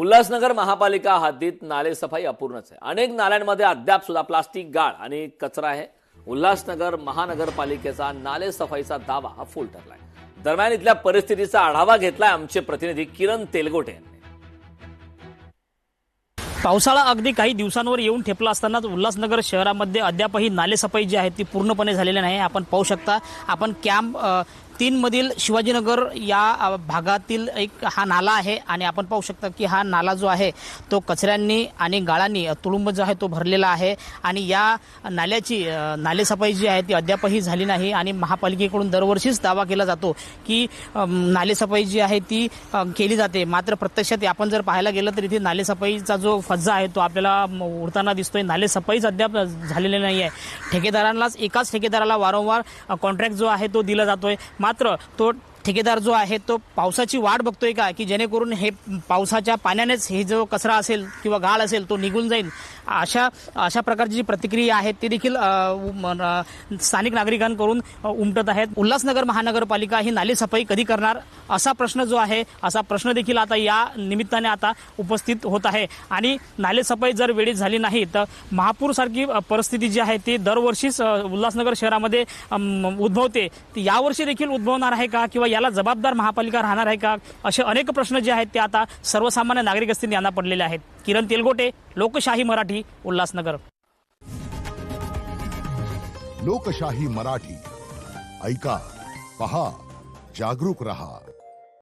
उल्हासनगर महापालिका हद्दीत नाले सफाई अपूर्णच आहे। अनेक नाल्यांमध्ये अद्याप सुद्धा प्लास्टिक, गाळ आणि कचरा आहे। उल्हासनगर महानगरपालिकेचा नाले सफाईचा दावा हा फोल ठरलाय। दरम्यान इथल्या परिस्थितीचा आढावा घेतलाय आमचे प्रतिनिधी किरण तेलगोटे यांनी। पावसाळा अगदी काही दिवसांवर येऊन ठेपला असतानाच उल्हासनगर शहरामध्ये अद्यापही नालेसफाई जी आहे ती पूर्णपणे झालेली नाही। आपण पाहू शकता, आपण कॅम्प 3 मधील शिवाजीनगर या भागातील एक हा नाला आहे आणि आपण पाहू शकता की हा नाला जो आहे तो कचऱ्यांनी आणि गाळांनी तुडुंब जो आहे तो भरलेला आहे आणि या नाल्याची नालेसफाई जी आहे ती अद्यापही झाली नाही आणि महापालिकेकडून दरवर्षीच दावा केला जातो की नालेसफाई जी आहे ती केली जाते। मात्र प्रत्यक्षात आपण जर पाहायला गेलं तर इथे नालेसफाईचा जो फज्जा आहे तो आपल्याला उडताना दिसतोय। नालेसफाईच अद्याप झालेली नाही आहे। ठेकेदारांनाच एकाच ठेकेदाराला वारंवार कॉन्ट्रॅक्ट जो आहे तो दिला जातोय। मात्र तो ठेकेदार जो आहे तो पावसाची वाट बघतोय का की जेणेकरून हे पावसाच्या पाण्यानेच हे जो कचरा असेल किंवा गाळ असेल तो निघून जाईल। अशा प्रकारची जी प्रतिक्रिया आहे ती देखील स्थानिक नागरिकांकडून उमटत आहेत। उल्हासनगर महानगरपालिका ही नालेसफाई कधी करणार असा प्रश्न जो आहे असा प्रश्न देखील आता या निमित्ताने आता उपस्थित होत आहे आणि नालेसफाई जर वेळेत झाली नाही तर महापूर सारखी परिस्थिती जी आहे ती दरवर्षीच उल्हासनगर शहरामध्ये उद्भवते। यावर्षी देखील उद्भवणार आहे का किंवा याला जबाबदार महापालिका राहणार आहे का, असे अनेक प्रश्न जे आहेत ते आता सर्वसामान्य नागरिक असतील यांना पडलेले आहेत। किरण तेलगोटे, लोकशाही मराठी, उल्हासनगर। लोकशाही मराठी, ऐका, पहा, जागरूक रहा।